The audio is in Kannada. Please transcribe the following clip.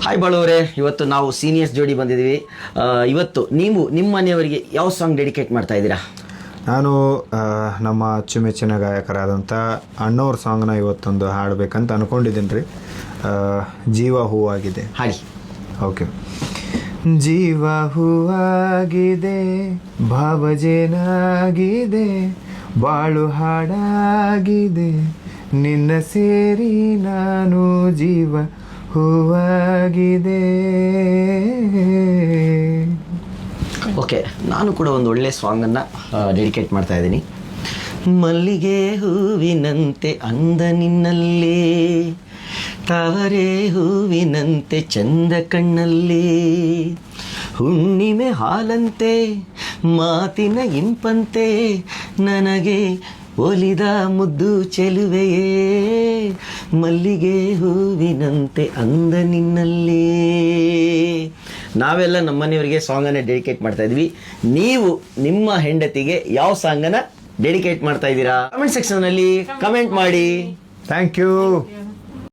ಹಾಯ್ ಬಾಳುವರೇ, ಇವತ್ತು ನಾವು ಸೀನಿಯರ್ಸ್ ಜೋಡಿ ಬಂದಿದ್ದೀವಿ. ಇವತ್ತು ನೀವು ನಿಮ್ಮ ಮನೆಯವರಿಗೆ ಯಾವ ಸಾಂಗ್ ಡೆಡಿಕೇಟ್ ಮಾಡ್ತಾ ಇದ್ದೀರಾ? ನಾನು ನಮ್ಮ ಅಚ್ಚುಮೆಚ್ಚಿನ ಗಾಯಕರಾದಂಥ ಅಣ್ಣವ್ರ ಸಾಂಗ್ನ ಇವತ್ತೊಂದು ಹಾಡಬೇಕಂತ ಅಂದ್ಕೊಂಡಿದ್ದೀನಿ ರೀ. ಜೀವ ಹೂವಾಗಿದೆ ಹಾಡಿ. ಓಕೆ. ಜೀವ ಹೂವಾಗಿದೆ, ಭಾವಜೇನಾಗಿದೆ, ಬಾಳು ಹಾಡಾಗಿದೆ, ನಿನ್ನ ಸೇರಿ ನಾನು ಜೀವ ಹೂವಾಗಿದೆ. ಓಕೆ, ನಾನು ಕೂಡ ಒಂದು ಒಳ್ಳೆ ಸಾಂಗನ್ನು ಡೆಡಿಕೇಟ್ ಮಾಡ್ತಾ ಇದ್ದೀನಿ. ಮಲ್ಲಿಗೆ ಹೂವಿನಂತೆ ಅಂದ ನಿನ್ನಲ್ಲೇ, ತಾರೆ ಹೂವಿನಂತೆ ಚಂದ ಕಣ್ಣಲ್ಲಿ, ಹುಣ್ಣಿಮೆ ಹಾಲಂತೆ ಮಾತಿನ ಇಂಪಂತೆ, ನನಗೆ ಒಲಿದ ಮುದ್ದು ಚೆಲುವೆಯೇ, ಮಲ್ಲಿಗೆ ಹೂವಿನಂತೆ ಅಂದ ನಿನ್ನಲ್ಲೇ. ನಾವೆಲ್ಲ ನಮ್ಮನೆಯವರಿಗೆ ಸಾಂಗನ್ನು ಡೆಡಿಕೇಟ್ ಮಾಡ್ತಾ ಇದ್ವಿ. ನೀವು ನಿಮ್ಮ ಹೆಂಡತಿಗೆ ಯಾವ ಸಾಂಗನ್ನು ಡೆಡಿಕೇಟ್ ಮಾಡ್ತಾ ಇದ್ದೀರಾ? ಕಮೆಂಟ್ ಸೆಕ್ಷನಲ್ಲಿ ಕಮೆಂಟ್ ಮಾಡಿ. Thank you.